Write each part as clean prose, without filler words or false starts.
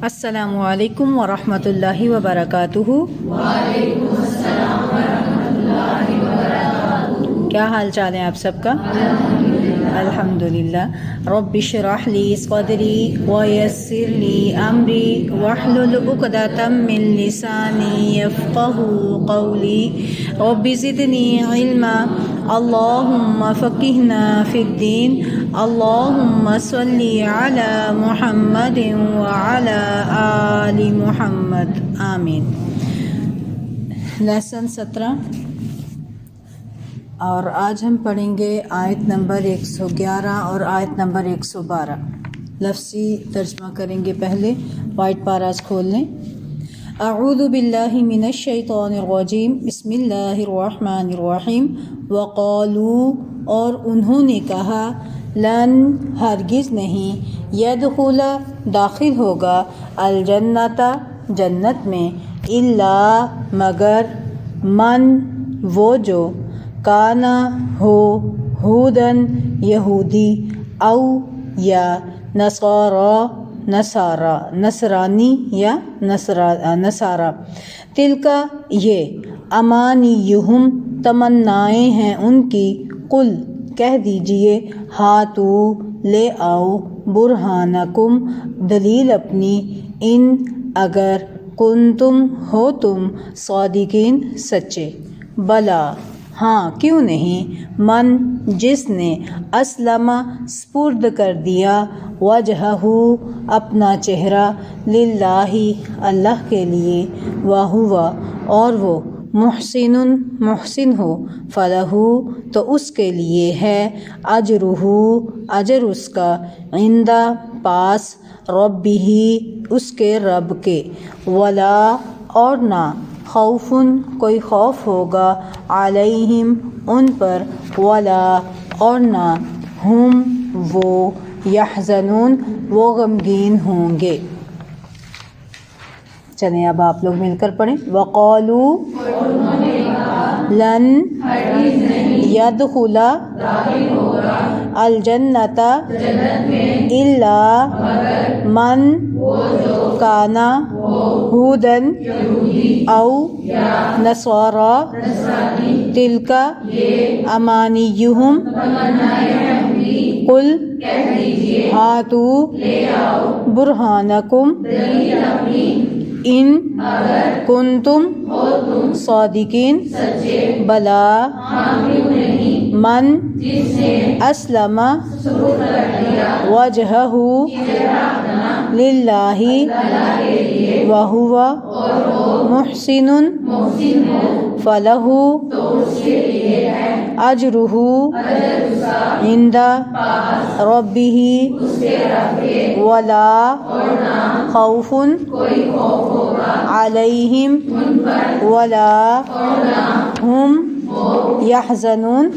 السلام علیکم ورحمۃ اللہ وبرکاتہ۔ وعلیکم السلام ورحمۃ اللہ وبرکاتہ۔ کیا حال چال ہے آپ سب کا؟ الحمدللہ۔ رب اشرح لی صدری ویسر لی امری واحلل عقدۃ من لسانی یفقہوا قولی رب زدنی علما اللہم فقہنا فی الدین اللہم صلی علی محمد وعلی آل محمد آمین۔ لیسن 17 اور آج ہم پڑھیں گے آیت نمبر 111 اور آیت نمبر 112۔ لفظی ترجمہ کریں گے۔ پہلے وائٹ پاراز کھول لیں۔ اعوذ باللہ من الشیطان الرجیم، بسم اللہ الرحمن الرحیم۔ وقالوا، اور انہوں نے کہا، لن، ہرگز نہیں، یدخل، داخل ہوگا، الجنت، جنت میں، الا، مگر، من، وہ جو، کانا، ہو، ہودن، یہودی، او، یا، نصرانی یا نصارہ، تلکا، یہ، امانیہم، تمنائیں ہیں ان کی، قل، کہہ دیجئے، ہاتو، لے آؤ، برہانکم، دلیل اپنی، ان، اگر، کنتم، ہو تم، صادقین، سچے، بلا، ہاں کیوں نہیں، من، جس نے، اسلم، سپرد کر دیا، وجہہ، اپنا چہرہ، للہ، اللہ کے لیے، وہو، اور وہ، محسن ہو، فلہ، تو اس کے لیے ہے، اجرہ، اجر اس کا، عند، پاس، ربہ، اس کے رب کے، ولا، اور نہ، خوف، کوئی خوف ہوگا، علیہم، ان پر، ولا، اور نہ، ہم، وہ، یحزنون، وہ غمگین ہوں گے۔ چلیں اب آپ لوگ مل کر پڑھیں۔ وقالوا، لن، يدخل، الجنت، الا، من، کان، ہودن، او، نصارا، تلک، امانیہم، قل، ہاتو، برہانکم، ان، کنتم، صادقین، بلا، من، اسلم، وجہہ، للہ، وہو، محسن، فلہ، اجرہ، عند، ربہ، ولا، خوف، علیہم، ولا، ہم، یحزنون۔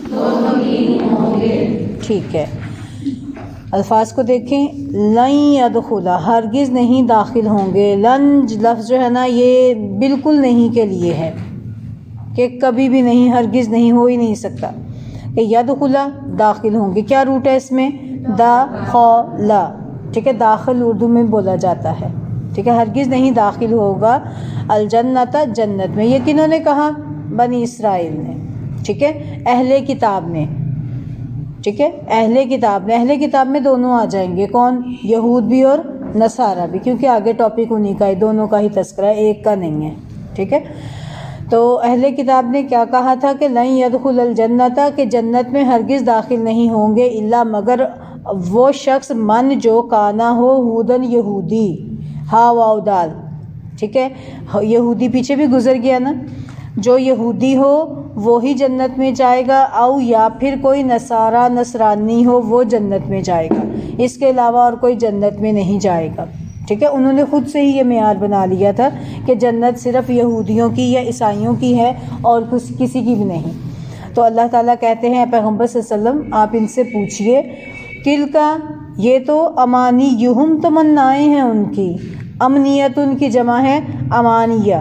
ٹھیک ہے، الفاظ کو دیکھیں۔ لن یدخل، ہرگز نہیں داخل ہوں گے۔ لن لفظ جو ہے نا، یہ بالکل نہیں کے لیے ہے، کہ کبھی بھی نہیں، ہرگز نہیں، ہو ہی نہیں سکتا کہ یدخل، داخل ہوں گے۔ کیا روٹ ہے اس میں؟ داخل، ٹھیک ہے، داخل اردو میں بولا جاتا ہے، ٹھیک ہے، ہرگز نہیں داخل ہوگا، الجنت، جنت میں۔ یہ کنہوں نے کہا؟ بنی اسرائیل نے، ٹھیک ہے، اہل کتاب نے، ٹھیک ہے، اہل کتاب نے۔ اہل کتاب میں دونوں آ جائیں گے، کون؟ یہود بھی اور نصارہ بھی، کیونکہ آگے ٹاپک انہی کا ہے، دونوں کا ہی تذکرہ ہے، ایک کا نہیں ہے، ٹھیک ہے۔ تو اہل کتاب نے کیا کہا تھا کہ لن یدخل الجنت، کہ جنت میں ہرگز داخل نہیں ہوں گے، الا، مگر، وہ شخص، من، جو، کانا ہو، ہودن، یہودی، ہا واو دال، ٹھیک ہے، یہودی پیچھے بھی گزر گیا نا، جو یہودی ہو وہی جنت میں جائے گا، او، یا پھر کوئی نصارہ، نصرانی ہو، وہ جنت میں جائے گا، اس کے علاوہ اور کوئی جنت میں نہیں جائے گا، ٹھیک ہے۔ انہوں نے خود سے ہی یہ معیار بنا لیا تھا کہ جنت صرف یہودیوں کی یا عیسائیوں کی ہے اور کسی کی بھی نہیں۔ تو اللہ تعالیٰ کہتے ہیں پیغمبر صلی اللہ علیہ وسلم، آپ ان سے پوچھئے، تلکا، یہ تو، امانیہم، تمنائیں ہیں ان کی، امنیت ان کی جمع ہے امانیہ،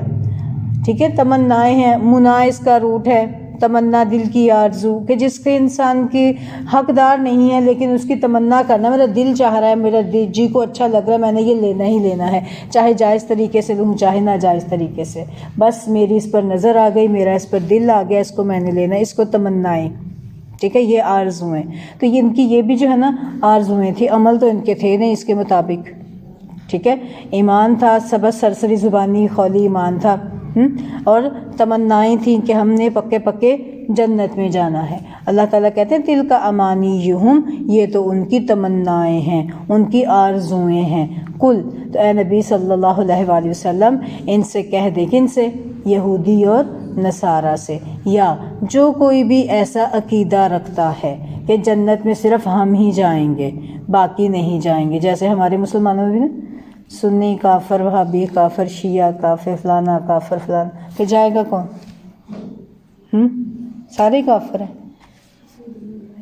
ٹھیک ہے، تمنائیں ہیں، منا اس کا روٹ ہے، تمنا دل کی آرزو کہ جس کے انسان کی حقدار نہیں ہے لیکن اس کی تمنا کرنا، میرا دل چاہ رہا ہے، میرا جی کو اچھا لگ رہا ہے، میں نے یہ لینا ہی لینا ہے، چاہے جائز طریقے سے لوں چاہے ناجائز طریقے سے، بس میری اس پر نظر آ گئی، میرا اس پر دل آ گیا، اس کو میں نے لینا ہے، اس کو تمنائیں، ٹھیک ہے، یہ آرزویں. تو یہ ان کی یہ بھی جو ہے نا آرزویں تھی، عمل تو ان کے تھے نہیں اس کے مطابق، ٹھیک ہے. ایمان تھا، سبز سرسری زبانی قولی ایمان تھا، اور تمنائیں تھیں کہ ہم نے پکے پکے جنت میں جانا ہے. اللہ تعالیٰ کہتے ہیں تل کا امانیہم، یہ تو ان کی تمنائیں ہیں، ان کی آرزویں ہیں. کل، تو اے نبی صلی اللہ علیہ وآلہ وسلم ان سے کہہ دے، کن سے؟ یہودی اور نصارہ سے، یا جو کوئی بھی ایسا عقیدہ رکھتا ہے کہ جنت میں صرف ہم ہی جائیں گے باقی نہیں جائیں گے، جیسے ہمارے مسلمانوں میں بھی نا سنی کافر، وہابی کافر، شیعہ کافر، فلانا کافر، فلانا، کہ جائے گا کون؟ سارے کافر ہیں.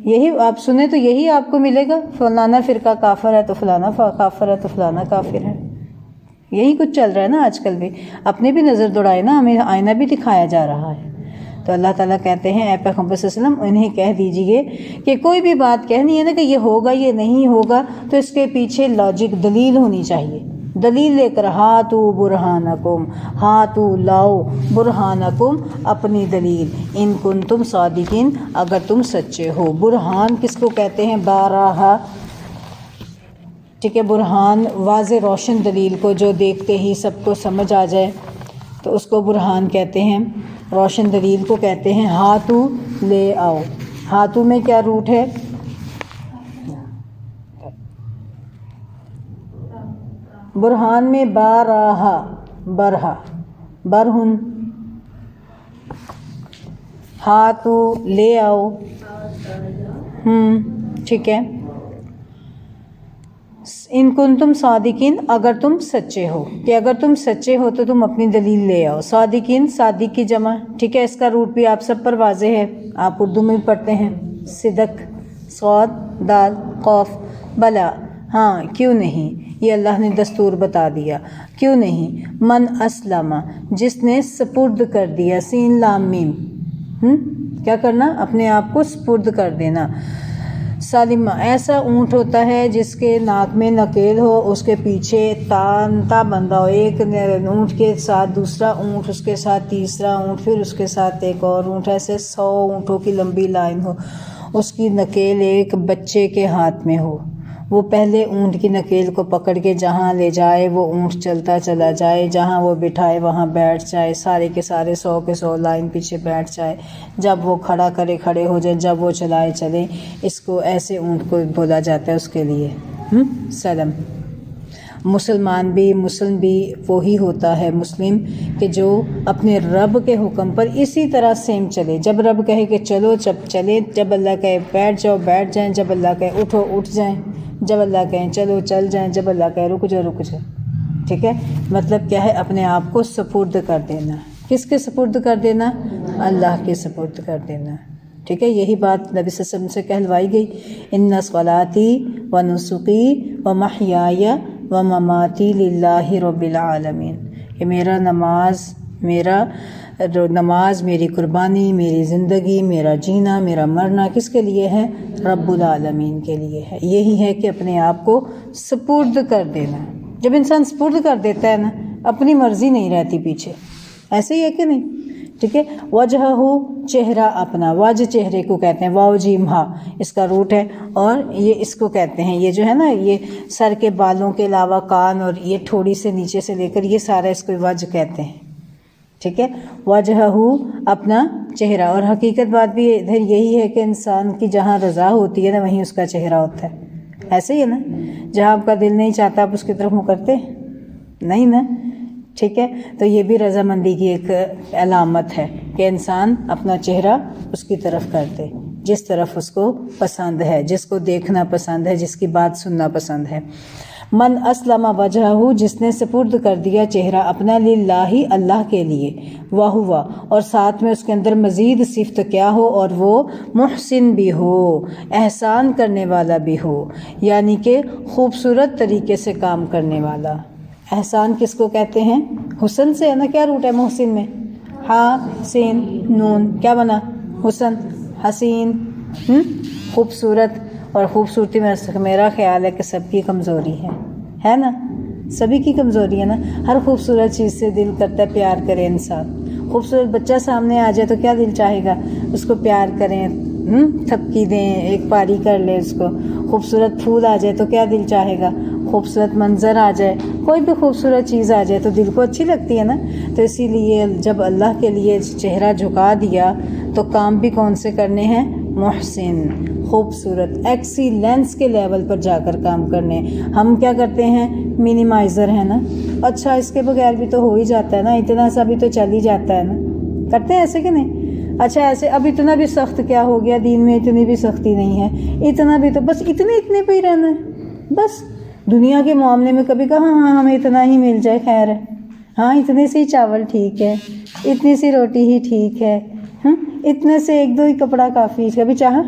یہی آپ سنیں تو یہی آپ کو ملے گا، فلانا فرقہ کافر ہے تو فلانا کافر ہے تو فلانا کافر ہے. یہی کچھ چل رہا ہے نا آج کل بھی. اپنے بھی نظر دوڑائے نا، ہمیں آئینہ بھی دکھایا جا رہا ہے. تو اللہ تعالیٰ کہتے ہیں اے پیغمبر صلی اللہ علیہ وسلم انہیں کہہ دیجئے کہ کوئی بھی بات کہنی ہے نا کہ یہ ہوگا یہ نہیں ہوگا، تو اس کے پیچھے لاجک دلیل ہونی چاہیے. دلیل لے کر ہاتو برہانکم، ہاتو لاؤ برہانکم اپنی دلیل، ان کنتم صادقین اگر تم سچے ہو. برہان کس کو کہتے ہیں؟ بارہا، ٹھیک ہے. برہان واضح روشن دلیل کو جو دیکھتے ہی سب کو سمجھ آ جائے تو اس کو برہان کہتے ہیں، روشن دلیل کو کہتے ہیں. ہاتو لے آؤ، ہاتو میں کیا روٹ ہے؟ برہان میں بارہا، برہا، برہن، ہاتو لے آؤ، ٹھیک ہے. ان کنتم صادقین اگر تم سچے ہو، کہ اگر تم سچے ہو تو تم اپنی دلیل لے آؤ. صادقین صادق کی جمع، ٹھیک ہے. اس کا روٹ بھی آپ سب پر واضح ہے، آپ اردو میں بھی پڑھتے ہیں. صدق، صاد، دال، قاف، بلا، ہاں کیوں نہیں، یہ اللہ نے دستور بتا دیا، کیوں نہیں. من اسلم، جس نے سپرد کر دیا، سین لام میم، کیا کرنا؟ اپنے آپ کو سپرد کر دینا. سالمہ، ایسا اونٹ ہوتا ہے جس کے ناک میں نکیل ہو، اس کے پیچھے تانتا بندھا ہو، ایک اونٹ کے ساتھ دوسرا اونٹ، اس کے ساتھ تیسرا اونٹ، پھر اس کے ساتھ ایک اور اونٹ، ایسے 100 اونٹوں کی لمبی لائن ہو، اس کی نکیل ایک بچے کے ہاتھ میں ہو. وہ پہلے اونٹ کی نکیل کو پکڑ کے جہاں لے جائے وہ اونٹ چلتا چلا جائے، جہاں وہ بٹھائے وہاں بیٹھ جائے، سارے کے سارے 100 کے 100 لائن پیچھے بیٹھ جائے، جب وہ کھڑا کرے کھڑے ہو جائیں، جب وہ چلائے چلیں. اس کو ایسے اونٹ کو بولا جاتا ہے اس کے لیے سلم. مسلمان بھی، مسلم بھی وہی ہوتا ہے مسلم کہ جو اپنے رب کے حکم پر اسی طرح سیم چلے. جب رب کہے کہ چلو جب چلیں، جب اللہ کہے بیٹھ جاؤ بیٹھ جائیں، جب اللہ کہے اٹھو اٹھ جائیں، جب اللہ کہیں چلو چل جائیں، جب اللہ کہے رک جاؤ رک جائیں. ٹھیک ہے، مطلب کیا ہے؟ اپنے آپ کو سپرد کر دینا. کس کے سپرد کر دینا؟ اللہ کے سپرد کر دینا. ٹھیک ہے، یہی بات نبی صلی اللہ علیہ وسلم سے کہلوائی گئی. ان صلاتی و نسکی و محیای و مماتی للہ رب العالمین، کہ میرا نماز، میری قربانی، میری زندگی، میرا جینا، میرا مرنا کس کے لیے ہے؟ رب العالمین کے لیے ہے. یہی ہے کہ اپنے آپ کو سپرد کر دینا. جب انسان سپرد کر دیتا ہے نا، اپنی مرضی نہیں رہتی پیچھے. ایسے ہی ہے کہ نہیں؟ ٹھیک ہے. وجہہ، چہرہ اپنا، وجہ چہرے کو کہتے ہیں، واو جیم ہا اس کا روٹ ہے، اور یہ اس کو کہتے ہیں، یہ جو ہے نا یہ سر کے بالوں کے علاوہ کان اور یہ ٹھوڑی سے نیچے سے لے کر یہ سارا اس کو وجہ کہتے ہیں. ٹھیک ہے، وجہہ اپنا چہرہ. اور حقیقت بات بھی ادھر یہی ہے کہ انسان کی جہاں رضا ہوتی ہے نا وہیں اس کا چہرہ ہوتا ہے. ایسے ہی ہے نا، جہاں آپ کا دل نہیں چاہتا آپ اس کی طرف منہ کرتے نہیں نا. ٹھیک ہے، تو یہ بھی رضامندی کی ایک علامت ہے کہ انسان اپنا چہرہ اس کی طرف کر دے جس طرف اس کو پسند ہے، جس کو دیکھنا پسند ہے، جس کی بات سننا پسند ہے. من اسلم وجہہ، جس نے سپرد کر دیا چہرہ اپنا، للہ اللہ کے لیے، وہوا اور ساتھ میں اس کے اندر مزید صفت کیا ہو، اور وہ محسن بھی ہو، احسان کرنے والا بھی ہو، یعنی کہ خوبصورت طریقے سے کام کرنے والا. احسان کس کو کہتے ہیں؟ حسن سے ہے نا. کیا روٹ ہے محسن میں؟ ہاں سین نون، کیا بنا؟ حسن، حسین، خوبصورت. اور خوبصورتی میں میرا خیال ہے کہ سب کی کمزوری ہے نا، سبھی کی کمزوری ہے نا. ہر خوبصورت چیز سے دل کرتا ہے پیار کرے انسان. خوبصورت بچہ سامنے آ جائے تو کیا دل چاہے گا اس کو پیار کریں، تھپکی دیں، ایک پاری کر لیں اس کو. خوبصورت پھول آ جائے تو کیا دل چاہے گا، خوبصورت منظر آ جائے، کوئی بھی خوبصورت چیز آ جائے تو دل کو اچھی لگتی ہے نا. تو اسی لیے جب اللہ کے لیے چہرہ جھکا دیا تو کام بھی کون سے کرنے ہیں، محسن، خوبصورت، ایکسیلنس کے لیول پر جا کر کام کرنے. ہم کیا کرتے ہیں، منیمائزر ہے نا، اچھا اس کے بغیر بھی تو ہو ہی جاتا ہے نا، اتنا سا بھی تو چل ہی جاتا ہے نا. کرتے ہیں ایسے کہ نہیں؟ اچھا ایسے اب اتنا بھی سخت کیا ہو گیا، دین میں اتنی بھی سختی نہیں ہے، اتنا بھی تو بس اتنے پہ ہی رہنا ہے. بس دنیا کے معاملے میں کبھی کہا ہاں ہمیں اتنا ہی مل جائے خیر ہے، ہاں اتنے سے ہی چاول ٹھیک ہے، اتنی سی روٹی ہی ٹھیک ہے، اتنے سے ایک دو ہی کپڑا کافی. کبھی چاہا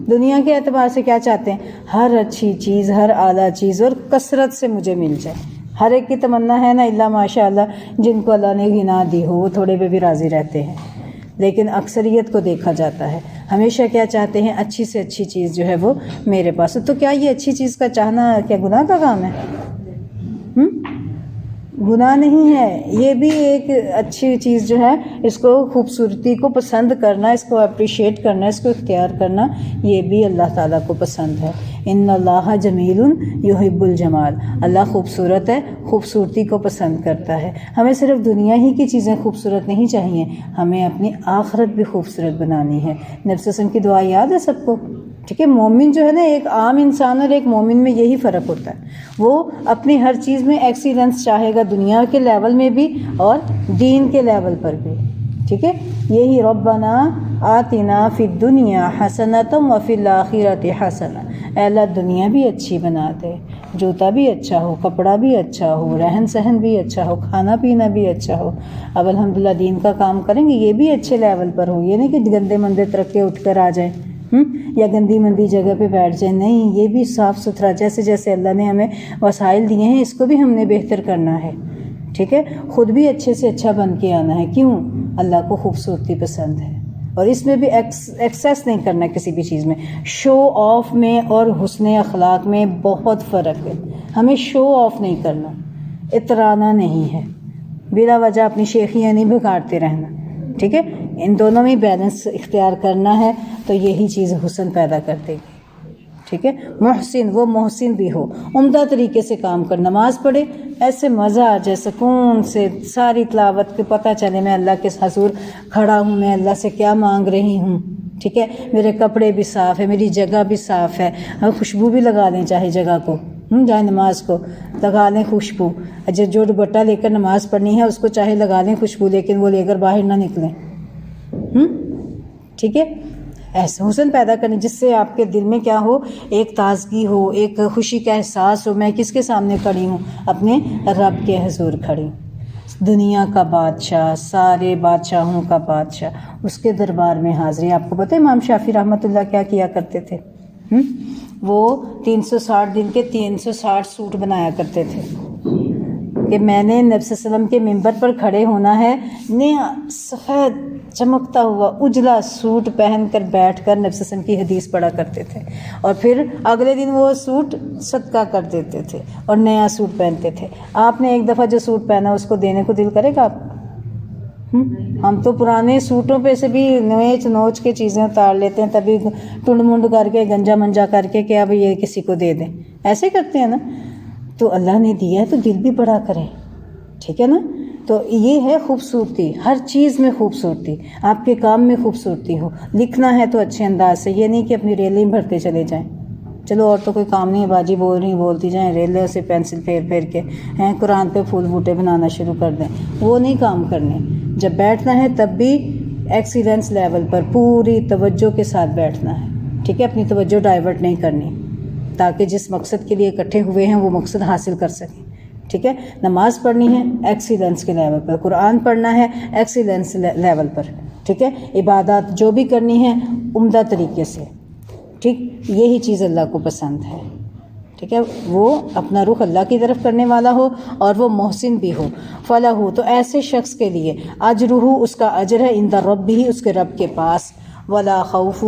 دنیا کے اعتبار سے کیا چاہتے ہیں، ہر اچھی چیز، ہر اعلیٰ چیز اور کثرت سے مجھے مل جائے. ہر ایک کی تمنا ہے نا، اللہ ماشاء اللہ جن کو اللہ نے غنا دی ہو وہ تھوڑے پہ بھی راضی رہتے ہیں. لیکن اکثریت کو دیکھا جاتا ہے ہمیشہ کیا چاہتے ہیں، اچھی سے اچھی چیز جو ہے وہ میرے پاس. تو کیا یہ اچھی چیز کا چاہنا کیا گناہ کا کام ہے؟ گناہ نہیں ہے، یہ بھی ایک اچھی چیز جو ہے، اس کو خوبصورتی کو پسند کرنا، اس کو اپریشیٹ کرنا، اس کو اختیار کرنا، یہ بھی اللہ تعالیٰ کو پسند ہے. ان اللہ جمیل یحب الجمال، اللہ خوبصورت ہے، خوبصورتی کو پسند کرتا ہے. ہمیں صرف دنیا ہی کی چیزیں خوبصورت نہیں چاہیے، ہمیں اپنی آخرت بھی خوبصورت بنانی ہے. نبی صلی اللہ علیہ وسلم کی دعا یاد ہے سب کو؟ ٹھیک ہے، مومن جو ہے نا، ایک عام انسان اور ایک مومن میں یہی فرق ہوتا ہے، وہ اپنی ہر چیز میں ایکسیلنس چاہے گا، دنیا کے لیول میں بھی اور دین کے لیول پر بھی. ٹھیک ہے، یہی ربنا آتنا فی الدنیا حسنۃ وفی الآخرۃ حسنہ. اے اللہ دنیا بھی اچھی بنا دے، جوتا بھی اچھا ہو، کپڑا بھی اچھا ہو، رہن سہن بھی اچھا ہو، کھانا پینا بھی اچھا ہو. اب الحمدللہ دین کا کام کریں گے یہ بھی اچھے لیول پر ہو، یہ نہیں کہ گندے مندے ترقے اٹھ کر آ جائیں یا گندی مندی جگہ پہ بیٹھ جائیں. نہیں، یہ بھی صاف ستھرا، جیسے جیسے اللہ نے ہمیں وسائل دیے ہیں اس کو بھی ہم نے بہتر کرنا ہے. ٹھیک ہے، خود بھی اچھے سے اچھا بن کے آنا ہے. کیوں؟ اللہ کو خوبصورتی پسند ہے، اور اس میں بھی ایکسیس نہیں کرنا کسی بھی چیز میں. شو آف میں اور حسن اخلاق میں بہت فرق ہے. ہمیں شو آف نہیں کرنا، اترانا نہیں ہے، بلا وجہ اپنی شیخیاں نہیں بگاڑتے رہنا. ٹھیک ہے، ان دونوں میں بیلنس اختیار کرنا ہے تو یہی چیز حسن پیدا کر دے گی. ٹھیک ہے، محسن، وہ محسن بھی ہو، عمدہ طریقے سے کام کر، نماز پڑھے ایسے مزہ آ جائے، سکون سے ساری تلاوت کے پتہ چلے میں اللہ کے حضور کھڑا ہوں، میں اللہ سے کیا مانگ رہی ہوں. ٹھیک ہے، میرے کپڑے بھی صاف ہے، میری جگہ بھی صاف ہے، خوشبو بھی لگا لیں چاہے جگہ کو، جائے نماز کو لگا لیں خوشبو. جو دوپٹہ لے کر نماز پڑھنی ہے اس کو چاہے لگا لیں خوشبو، لیکن وہ لے کر باہر نہ نکلیں. ٹھیک ہے، ایسا حسن پیدا کرنے جس سے آپ کے دل میں کیا ہو، ایک تازگی ہو، ایک خوشی کا احساس ہو. میں کس کے سامنے کھڑی ہوں؟ اپنے رب کے حضور کھڑی، دنیا کا بادشاہ، سارے بادشاہوں کا بادشاہ، اس کے دربار میں حاضری. آپ کو پتہ ہے امام شافعی رحمۃ اللہ کیا کیا کرتے تھے؟ وہ 360 دن کے 360 سوٹ بنایا کرتے تھے کہ میں نے نبی صلی اللہ علیہ وسلم کے ممبر پر کھڑے ہونا ہے، نیا سفید چمکتا ہوا اجلا سوٹ پہن کر بیٹھ کر نبی صلی اللہ علیہ وسلم کی حدیث پڑھا کرتے تھے، اور پھر اگلے دن وہ سوٹ صدقہ کر دیتے تھے اور نیا سوٹ پہنتے تھے. آپ نے ایک دفعہ جو سوٹ پہنا اس کو دینے کو دل کرے گا آپ؟ ہم تو پرانے سوٹوں پہ سے بھی نوچ نوچ کے چیزیں اتار لیتے ہیں، تبھی ٹنڈ منڈ کر کے گنجا منجا کر کے کہ اب یہ کسی کو دے دیں، ایسے کرتے ہیں نا. تو اللہ نے دیا ہے تو دل بھی بڑا کرے. ٹھیک ہے نا، تو یہ ہے خوبصورتی، ہر چیز میں خوبصورتی، آپ کے کام میں خوبصورتی ہو. لکھنا ہے تو اچھے انداز سے، یہ نہیں کہ اپنی ریلیں بھرتے چلے جائیں. چلو اور تو کوئی کام نہیں ہے، باجی بول رہی بولتی جائیں، ریلے سے پینسل پھیر پھیر کے قرآن پہ پھول بوٹے بنانا شروع کر دیں، وہ نہیں کام کرنے. جب بیٹھنا ہے تب بھی ایکسیلنس لیول پر پوری توجہ کے ساتھ بیٹھنا ہے. ٹھیک ہے، اپنی توجہ ڈائیورٹ نہیں کرنی، تاکہ جس مقصد کے لیے اکٹھے ہوئے ہیں وہ مقصد حاصل کر سکیں. ٹھیک ہے، نماز پڑھنی ہے ایکسیلنس کے لیول پر، قرآن پڑھنا ہے ایکسیلنس لیول پر. ٹھیک ہے، عبادات جو بھی کرنی ہے عمدہ طریقے سے. ٹھیک، یہی چیز اللہ کو پسند ہے. ٹھیک ہے، وہ اپنا رخ اللہ کی طرف کرنے والا ہو اور وہ محسن بھی ہو. فلاح، تو ایسے شخص کے لیے اجرہ، اس کا اجر ہے عند ربہ، اس کے رب کے پاس. ولا خوف،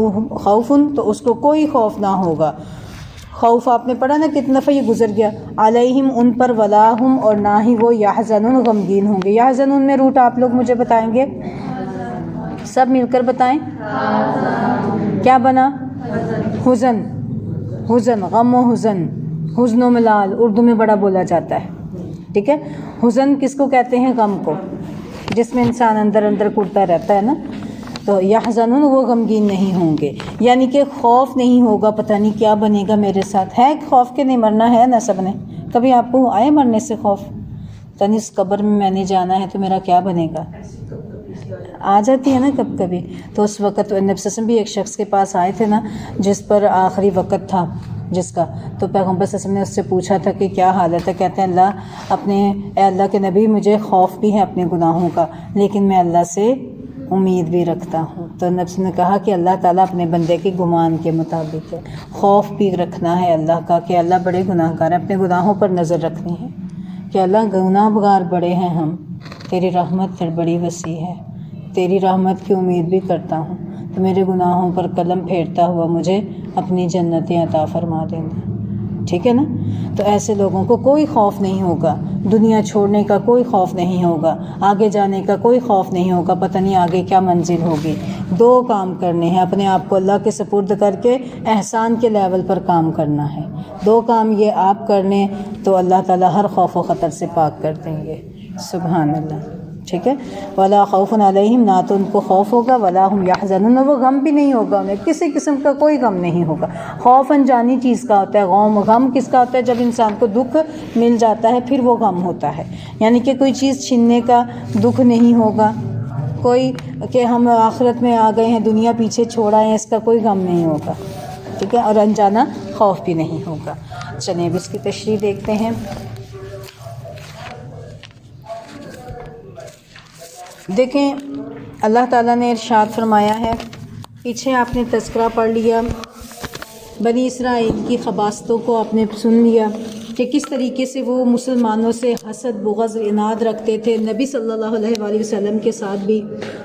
تو اس کو کوئی خوف نہ ہوگا. خوف آپ نے پڑھا نا کتنا دفعہ یہ گزر گیا. علیہم، ان پر، ولا ہم، اور نہ ہی وہ یحزنون، غمگین ہوں گے. یحزنون میں روٹ آپ لوگ مجھے بتائیں گے، سب مل کر بتائیں. کیا بنا؟ حزن، حزن، غم و حزن، حزن و ملال اردو میں بڑا بولا جاتا ہے. ٹھیک ہے، حزن کس کو کہتے ہیں؟ غم کو، جس میں انسان اندر اندر کڑتا رہتا ہے نا. تو یحزنون، وہ غمگین نہیں ہوں گے، یعنی کہ خوف نہیں ہوگا پتہ نہیں کیا بنے گا میرے ساتھ. ہے خوف کے نہیں مرنا ہے نا سب نے. کبھی آپ کو آئے مرنے سے خوف؟ پتہ نہیں اس قبر میں نے جانا ہے تو میرا کیا بنے گا، آ جاتی ہے نا کب کبھی. تو اس وقت نبی صلی اللہ علیہ وسلم بھی ایک شخص کے پاس آئے تھے نا جس پر آخری وقت تھا جس کا، تو پیغمبر صلی اللہ علیہ وسلم نے اس سے پوچھا تھا کہ کیا حالت ہے. کہتے ہیں اے اللہ کے نبی، مجھے خوف بھی ہے اپنے گناہوں کا، لیکن میں اللہ سے امید بھی رکھتا ہوں. تو نبی صلی اللہ علیہ وسلم نے کہا کہ اللہ تعالیٰ اپنے بندے کے گمان کے مطابق ہے. خوف بھی رکھنا ہے اللہ کا کہ اللہ بڑے گناہ گار ہیں، اپنے گناہوں پر نظر رکھنی ہے کہ اللہ گناہ گار بڑے ہیں ہم، تیری رحمت بڑی وسیع ہے، تیری رحمت کی امید بھی کرتا ہوں، تو میرے گناہوں پر قلم پھیرتا ہوا مجھے اپنی جنتیں عطا فرما دینا. ٹھیک ہے نا. تو ایسے لوگوں کو کوئی خوف نہیں ہوگا، دنیا چھوڑنے کا کوئی خوف نہیں ہوگا، آگے جانے کا کوئی خوف نہیں ہوگا، پتہ نہیں آگے کیا منزل ہوگی. 2 کام کرنے ہیں، اپنے آپ کو اللہ کے سپرد کر کے احسان کے لیول پر کام کرنا ہے. 2 کام یہ آپ کرنے تو اللہ تعالیٰ ہر خوف و خطر سے پاک کر دیں گے. سبحان اللہ. ٹھیک ہے. ولا خوف علیہم، نہ تو ان کو خوف ہوگا، ولا ہم یحزنون، وہ غم بھی نہیں ہوگا انہیں، کسی قسم کا کوئی غم نہیں ہوگا. خوف انجانی چیز کا ہوتا ہے، غم کس کا ہوتا ہے؟ جب انسان کو دکھ مل جاتا ہے پھر وہ غم ہوتا ہے. یعنی کہ کوئی چیز چھیننے کا دکھ نہیں ہوگا، کوئی کہ ہم آخرت میں آ گئے ہیں، دنیا پیچھے چھوڑا ہے، اس کا کوئی غم نہیں ہوگا. ٹھیک ہے. اور انجانا خوف بھی نہیں ہوگا. چلیے اب اس کی تشریح دیکھتے ہیں. دیکھیں اللہ تعالیٰ نے ارشاد فرمایا ہے، پیچھے آپ نے تذکرہ پڑھ لیا، بنی اسرائیل کی خباثتوں کو آپ نے سن لیا کہ کس طریقے سے وہ مسلمانوں سے حسد، بغض، اناد رکھتے تھے. نبی صلی اللہ علیہ وآلہ وسلم کے ساتھ بھی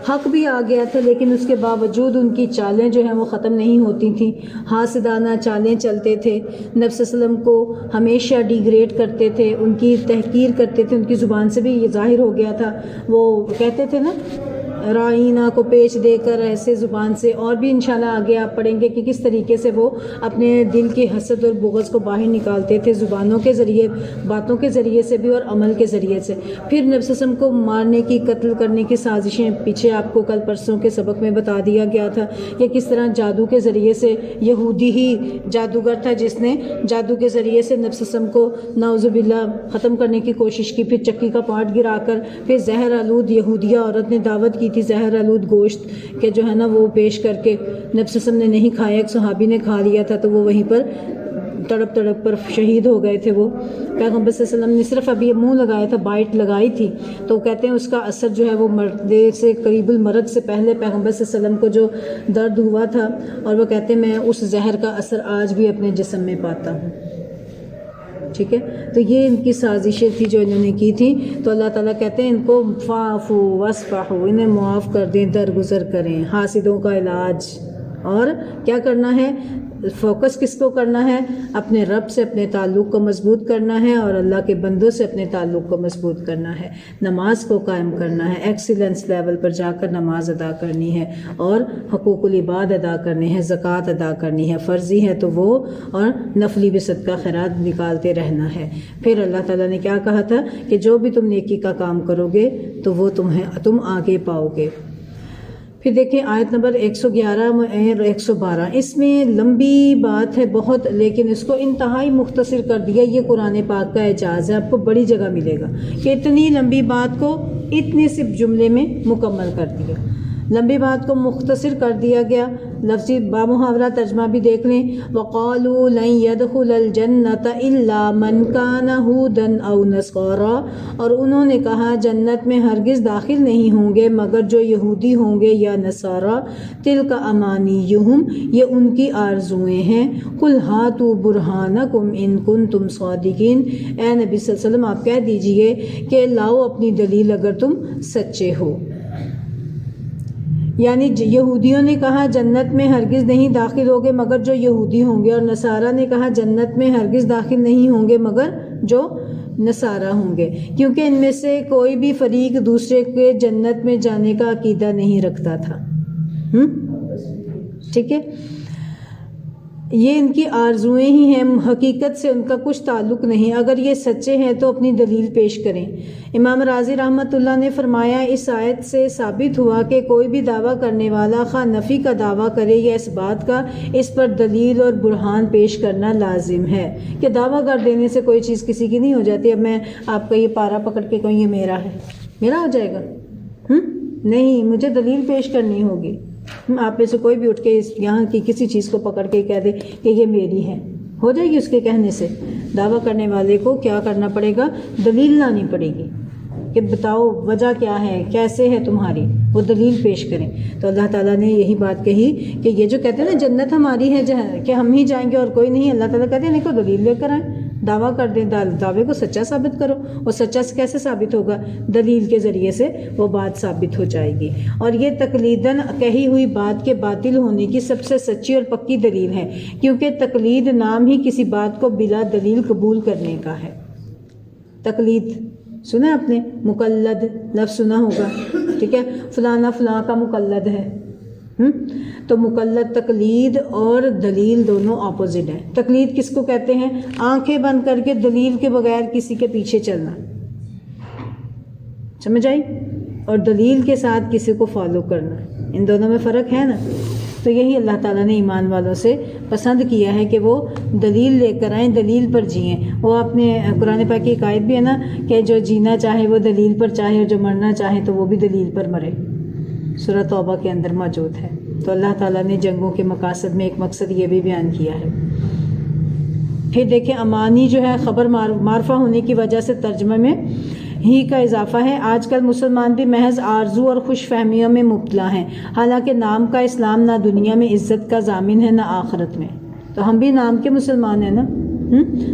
حق بھی آ گیا تھا، لیکن اس کے باوجود ان کی چالیں جو ہیں وہ ختم نہیں ہوتی تھیں، حاسدانہ چالیں چلتے تھے. نبی صلی اللہ علیہ وسلم کو ہمیشہ ڈیگریڈ کرتے تھے، ان کی تحقیر کرتے تھے. ان کی زبان سے بھی یہ ظاہر ہو گیا تھا، وہ کہتے تھے نا رائینہ کو پیچ دے کر، ایسے زبان سے. اور بھی انشاءاللہ آگے آپ پڑھیں گے کہ کس طریقے سے وہ اپنے دل کے حسد اور بغض کو باہر نکالتے تھے، زبانوں کے ذریعے، باتوں کے ذریعے سے بھی اور عمل کے ذریعے سے. پھر نبی صلی اللہ علیہ وسلم کو مارنے کی، قتل کرنے کی سازشیں پیچھے آپ کو کل پرسوں کے سبق میں بتا دیا گیا تھا کہ کس طرح جادو کے ذریعے سے، یہودی ہی جادوگر تھا جس نے جادو کے ذریعے سے نبی صلی اللہ علیہ وسلم کو نعوذ باللہ ختم کرنے کی کوشش کی. پھر چکی کا پارٹ گرا کر، پھر زہر آلود یہودیہ عورت نے دعوت کی تھی، زہر آلود گوشت کہ جو ہے نا وہ پیش کر کے نبی صلی اللہ علیہ وسلم نے نہیں کھایا، ایک صحابی نے کھا لیا تھا تو وہ وہیں پر تڑپ تڑپ پر شہید ہو گئے تھے. وہ پیغمبر صلی اللہ علیہ وسلم نے صرف ابھی منہ لگایا تھا، بائٹ لگائی تھی، تو کہتے ہیں اس کا اثر جو ہے وہ مرنے سے قریب المرض سے پہلے پیغمبر صلی اللہ علیہ وسلم کو جو درد ہوا تھا، اور وہ کہتے ہیں میں اس زہر کا اثر آج بھی اپنے جسم میں پاتا ہوں. ٹھیک ہے. تو یہ ان کی سازشیں تھی جو انہوں نے کی تھی. تو اللہ تعالیٰ کہتے ہیں ان کو فاعفو واصفحوا، انہیں معاف کر دیں، درگزر کریں. حاسدوں کا علاج، اور کیا کرنا ہے؟ فوکس کس کو کرنا ہے؟ اپنے رب سے اپنے تعلق کو مضبوط کرنا ہے، اور اللہ کے بندوں سے اپنے تعلق کو مضبوط کرنا ہے. نماز کو قائم کرنا ہے، ایکسیلنس لیول پر جا کر نماز ادا کرنی ہے، اور حقوق العباد ادا کرنے ہیں، زکوٰۃ ادا کرنی ہے، فرضی ہے تو وہ، اور نفلی بھی صدقہ خیرات نکالتے رہنا ہے. پھر اللہ تعالیٰ نے کیا کہا تھا کہ جو بھی تم نیکی کا کام کرو گے تو وہ تم آگے پاؤ گے. پھر دیکھیں آیت نمبر 111 اور 112، اس میں لمبی بات ہے بہت، لیکن اس کو انتہائی مختصر کر دیا. یہ قرآن پاک کا اعجاز ہے، آپ کو بڑی جگہ ملے گا کہ اتنی لمبی بات کو اتنے سے جملے میں مکمل کر دیا. لمبی بات کو مختصر کر دیا گیا. لفظی بامحاورہ ترجمہ بھی دیکھ لیں. وَقَالُوا لَن يَدْخُلَ الْجَنَّةَ إِلَّا مَنْ كَانَ هُودًا أَوْ نَصَارَىٰ، اور انہوں نے کہا جنت میں ہرگز داخل نہیں ہوں گے مگر جو یہودی ہوں گے یا نصارہ. تِلْکَ أَمَانِيُّهُمْ، یہ ان کی آرزوئیں ہیں. قُلْ هَاتُوا بُرْهَانَكُمْ إِن كُنتُمْ صَادِقِينَ، اے نبی صلی اللہ علیہ وسلم آپ کہہ دیجئے کہ لاؤ اپنی دلیل اگر تم سچے ہو. یعنی یہودیوں نے کہا جنت میں ہرگز نہیں داخل ہوگے مگر جو یہودی ہوں گے، اور نصارہ نے کہا جنت میں ہرگز داخل نہیں ہوں گے مگر جو نصارہ ہوں گے، کیونکہ ان میں سے کوئی بھی فریق دوسرے کے جنت میں جانے کا عقیدہ نہیں رکھتا تھا. ٹھیک ہے، یہ ان کی آرزوئیں ہی ہیں، حقیقت سے ان کا کچھ تعلق نہیں. اگر یہ سچے ہیں تو اپنی دلیل پیش کریں. امام رازی رحمۃ اللہ نے فرمایا اس آیت سے ثابت ہوا کہ کوئی بھی دعویٰ کرنے والا خواہ نفی کا دعویٰ کرے یا اس بات کا، اس پر دلیل اور برہان پیش کرنا لازم ہے. کہ دعویٰ کر دینے سے کوئی چیز کسی کی نہیں ہو جاتی. اب میں آپ کا یہ پارا پکڑ کے کہوں یہ میرا ہے، میرا ہو جائے گا؟ نہیں، مجھے دلیل پیش کرنی ہوگی. آپ میں سے کوئی بھی اٹھ کے یہاں کی کسی چیز کو پکڑ کے کہہ دے کہ یہ میری ہے، ہو جائے گی اس کے کہنے سے؟ دعویٰ کرنے والے کو کیا کرنا پڑے گا؟ دلیل لانی پڑے گی کہ بتاؤ وجہ کیا ہے، کیسے ہے تمہاری، وہ دلیل پیش کریں. تو اللہ تعالیٰ نے یہی بات کہی کہ یہ جو کہتے ہیں نا جنت ہماری ہے کہ ہم ہی جائیں گے اور کوئی نہیں، اللہ تعالیٰ کہتے ہیں نہیں کو دلیل لے کر آئیں، دعویٰ کر دیں، دعوے کو سچا ثابت کرو. اور سچا کیسے ثابت ہوگا؟ دلیل کے ذریعے سے وہ بات ثابت ہو جائے گی. اور یہ تقلیداً کہی ہوئی بات کے باطل ہونے کی سب سے سچی اور پکی دلیل ہے، کیونکہ تقلید نام ہی کسی بات کو بلا دلیل قبول کرنے کا ہے. تقلید سنا آپ نے؟ مقلد لفظ سنا ہوگا، ٹھیک ہے، فلانا فلاں کا مقلد ہے. تو مقلد، تقلید اور دلیل دونوں اپوزٹ ہیں. تقلید کس کو کہتے ہیں؟ آنکھیں بند کر کے دلیل کے بغیر کسی کے پیچھے چلنا، سمجھ آئی؟ اور دلیل کے ساتھ کسی کو فالو کرنا، ان دونوں میں فرق ہے نا. تو یہی اللہ تعالیٰ نے ایمان والوں سے پسند کیا ہے کہ وہ دلیل لے کر آئیں، دلیل پر جئیں. وہ اپنے قرآن پاک کی ایک آیت بھی ہے نا کہ جو جینا چاہے وہ دلیل پر چاہے، اور جو مرنا چاہے تو وہ بھی دلیل پر مرے. سورہ توبہ کے اندر موجود ہے. تو اللہ تعالیٰ نے جنگوں کے مقاصد میں ایک مقصد یہ بھی بیان کیا ہے. پھر دیکھیں امانی جو ہے خبر معرفہ ہونے کی وجہ سے ترجمے میں ہی کا اضافہ ہے. آج کل مسلمان بھی محض آرزو اور خوش فہمیوں میں مبتلا ہیں، حالانکہ نام کا اسلام نہ دنیا میں عزت کا ضامن ہے نہ آخرت میں. تو ہم بھی نام کے مسلمان ہیں نا،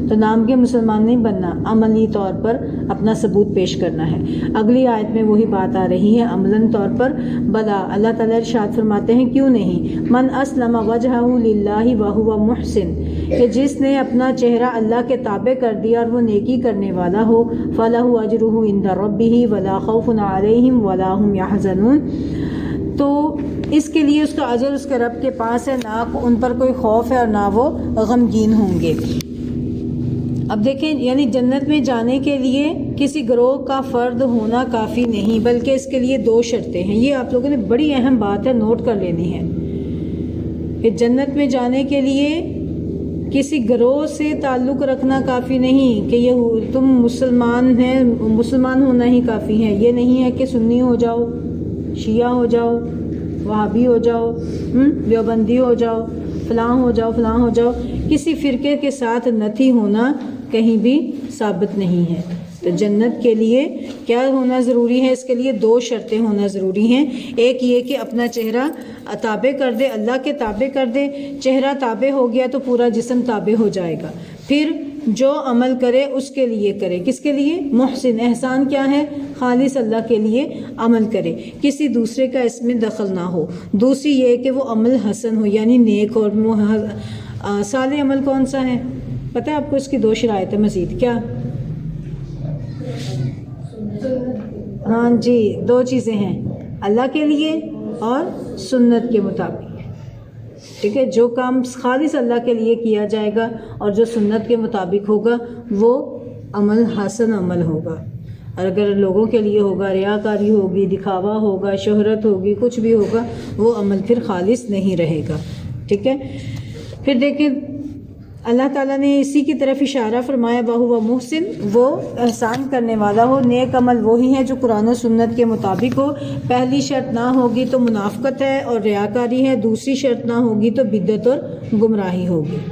تو نام کے مسلمان نہیں بننا، عملی طور پر اپنا ثبوت پیش کرنا ہے. اگلی آیت میں وہی بات آ رہی ہے عملاً طور پر. بلا، اللہ تعالیٰ ارشاد فرماتے ہیں کیوں نہیں. من اسلم وجہہ للہ وہو محسن، کہ جس نے اپنا چہرہ اللہ کے تابع کر دیا اور وہ نیکی کرنے والا ہو. فلہ اجرہ عند ربہ ولا خوف علیہم ولا ہم یحزنون، تو اس کے لیے اس کا اجر اس کے رب کے پاس ہے، نہ ان پر کوئی خوف ہے اور نہ وہ غمگین ہوں گے. اب دیکھیں، یعنی جنت میں جانے کے لیے کسی گروہ کا فرد ہونا کافی نہیں، بلکہ اس کے لیے 2 شرطیں ہیں. یہ آپ لوگوں نے بڑی اہم بات ہے نوٹ کر لینی ہے کہ جنت میں جانے کے لیے کسی گروہ سے تعلق رکھنا کافی نہیں کہ یہ تم مسلمان ہیں، مسلمان ہونا ہی کافی ہے. یہ نہیں ہے کہ سنی ہو جاؤ، شیعہ ہو جاؤ، وہابی ہو جاؤ، دیوبندی ہو جاؤ، فلاں ہو جاؤ، فلاں ہو جاؤ. کسی فرقے کے ساتھ نتھی ہونا کہیں بھی ثابت نہیں ہے. تو جنت کے لیے کیا ہونا ضروری ہے؟ اس کے لیے 2 شرطیں ہونا ضروری ہیں. ایک یہ کہ اپنا چہرہ تابع کر دے، اللہ کے تابع کر دے. چہرہ تابع ہو گیا تو پورا جسم تابع ہو جائے گا. پھر جو عمل کرے اس کے لیے کرے. کس کے لیے؟ محسن. احسان کیا ہے؟ خالص اللہ کے لیے عمل کرے، کسی دوسرے کا اس میں دخل نہ ہو. دوسری یہ کہ وہ عمل حسن ہو، یعنی نیک. اور صالح عمل کون سا ہے پتہ ہے آپ کو؟ اس کی 2 شرائط ہے مزید. کیا؟ ہاں جی، 2 چیزیں ہیں، اللہ کے لیے اور سنت کے مطابق. ٹھیک ہے، جو کام خالص اللہ کے لیے کیا جائے گا اور جو سنت کے مطابق ہوگا وہ عمل حسن عمل ہوگا. اور اگر لوگوں کے لیے ہوگا، ریاکاری ہوگی، دکھاوا ہوگا، شہرت ہوگی، کچھ بھی ہوگا، وہ عمل پھر خالص نہیں رہے گا. ٹھیک ہے. پھر دیکھیں اللہ تعالیٰ نے اسی کی طرف اشارہ فرمایا وَهُوَ محسن، وہ احسان کرنے والا ہو. نیک عمل وہی ہیں جو قرآن و سنت کے مطابق ہو. پہلی شرط نہ ہوگی تو منافقت ہے اور ریاکاری ہے، دوسری شرط نہ ہوگی تو بدعت اور گمراہی ہوگی.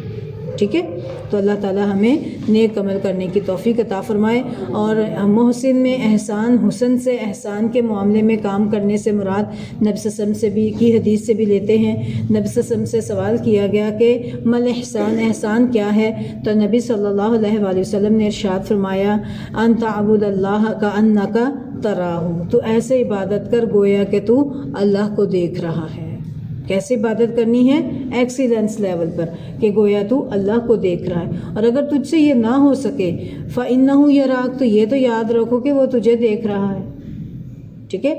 ٹھیک ہے، تو اللہ تعالیٰ ہمیں نیک عمل کرنے کی توفیق عطا فرمائے. اور محسن میں احسان، حسن سے احسان کے معاملے میں کام کرنے سے مراد نبی صلی اللہ علیہ وسلم سے بھی کی حدیث سے بھی لیتے ہیں. نبی صلی اللہ علیہ وسلم سے سوال کیا گیا کہ مل احسان، احسان کیا ہے؟ تو نبی صلی اللہ علیہ وآلہ وسلم نے ارشاد فرمایا ان تعبد اللہ کأنک تراہ، تو ایسے عبادت کر گویا کہ تو اللہ کو دیکھ رہا ہے. کیسے عبادت کرنی ہے؟ ایکسیلنس لیول پر، کہ گویا تو اللہ کو دیکھ رہا ہے. اور اگر تجھ سے یہ نہ ہو سکے فَإِنَّهُ يَرَاكَ، تو یہ تو یاد رکھو کہ وہ تجھے دیکھ رہا ہے. ٹھیک ہے،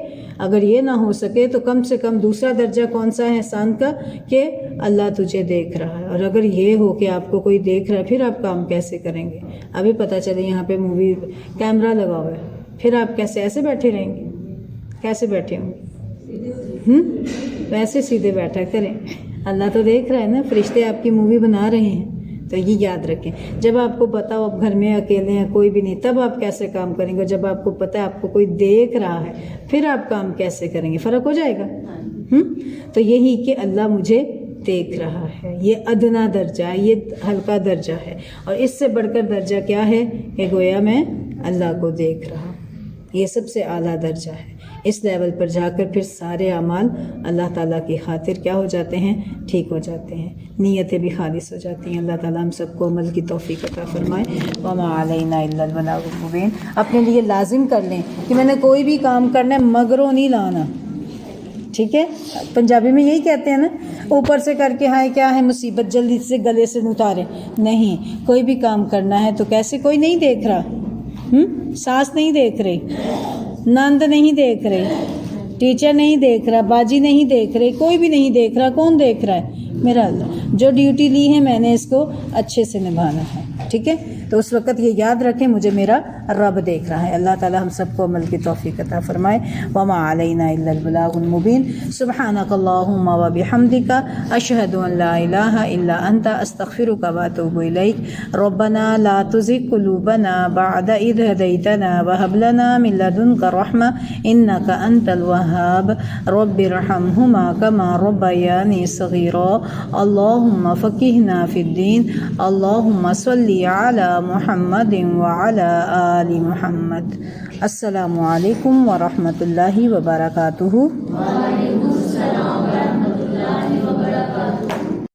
اگر یہ نہ ہو سکے تو کم سے کم دوسرا درجہ کون سا ہے احسان کا؟ کہ اللہ تجھے دیکھ رہا ہے. اور اگر یہ ہو کہ آپ کو کوئی دیکھ رہا ہے، پھر آپ کام کیسے کریں گے؟ ابھی پتہ چلے یہاں پہ مووی کیمرہ لگا ہوا ہے، پھر آپ کیسے ایسے بیٹھے رہیں گے؟ کیسے بیٹھے ہوں گے؟ ویسے سیدھے بیٹھا کریں، اللہ تو دیکھ رہا ہے نا، فرشتے آپ کی مووی بنا رہے ہیں. تو یہ یاد رکھیں، جب آپ کو پتہ ہو آپ گھر میں اکیلے ہیں، کوئی بھی نہیں، تب آپ کیسے کام کریں گے؟ جب آپ کو پتہ ہے آپ کو کوئی دیکھ رہا ہے، پھر آپ کام کیسے کریں گے؟ فرق ہو جائے گا. تو یہی کہ اللہ مجھے دیکھ رہا ہے، یہ ادنا درجہ ہے، یہ ہلکا درجہ ہے. اور اس سے بڑھ کر درجہ کیا ہے کہ گویا میں اللہ کو دیکھ رہا ہوں. یہ سب سے اعلیٰ درجہ ہے. اس لیول پر جا کر پھر سارے اعمال اللہ تعالیٰ کی خاطر کیا ہو جاتے ہیں؟ ٹھیک ہو جاتے ہیں، نیتیں بھی خالص ہو جاتی ہیں. اللہ تعالیٰ ہم سب کو عمل کی توفیق عطا فرمائے. وما علینا الا البلاغ المبین. اپنے لیے لازم کر لیں کہ میں نے کوئی بھی کام کرنا ہے مگروں نہیں لانا. ٹھیک ہے، پنجابی میں یہی کہتے ہیں نا، اوپر سے کر کے ہائے کیا ہے مصیبت جلدی سے گلے سے اتارے. نہیں، کوئی بھی کام کرنا ہے تو کیسے؟ کوئی نہیں دیکھ رہا، ساس نہیں دیکھ رہی، نند نہیں دیکھ رہی، ٹیچر نہیں دیکھ رہا، باجی نہیں دیکھ رہی، کوئی بھی نہیں دیکھ رہا. کون دیکھ رہا ہے؟ میرا اللہ. جو ڈیوٹی لی ہے میں نے اس کو اچھے سے نبھانا ہے. ٹھیک ہے، تو اس وقت یہ یاد رکھیں مجھے میرا رب دیکھ رہا ہے. اللہ تعالی ہم سب کو عمل کی توفیق عطا فرمائے. وما علینا الا البلاغ المبین. سبحانک اللہم و بحمدک، اشہد ان لا الہ الا انت، استغفرک و اتوب الیک. ربنا لا تزغ قلوبنا بعد اذ ہدیتنا وہب لنا من لدنک رحمہ انک انت الوہاب. رب ارحمہما کما ربیانی صغیرا. اللہم فقہنا فی الدین. اللہم صلی علی محمد وعلی آل محمد. السلام علیکم ورحمۃ اللہ وبرکاتہ.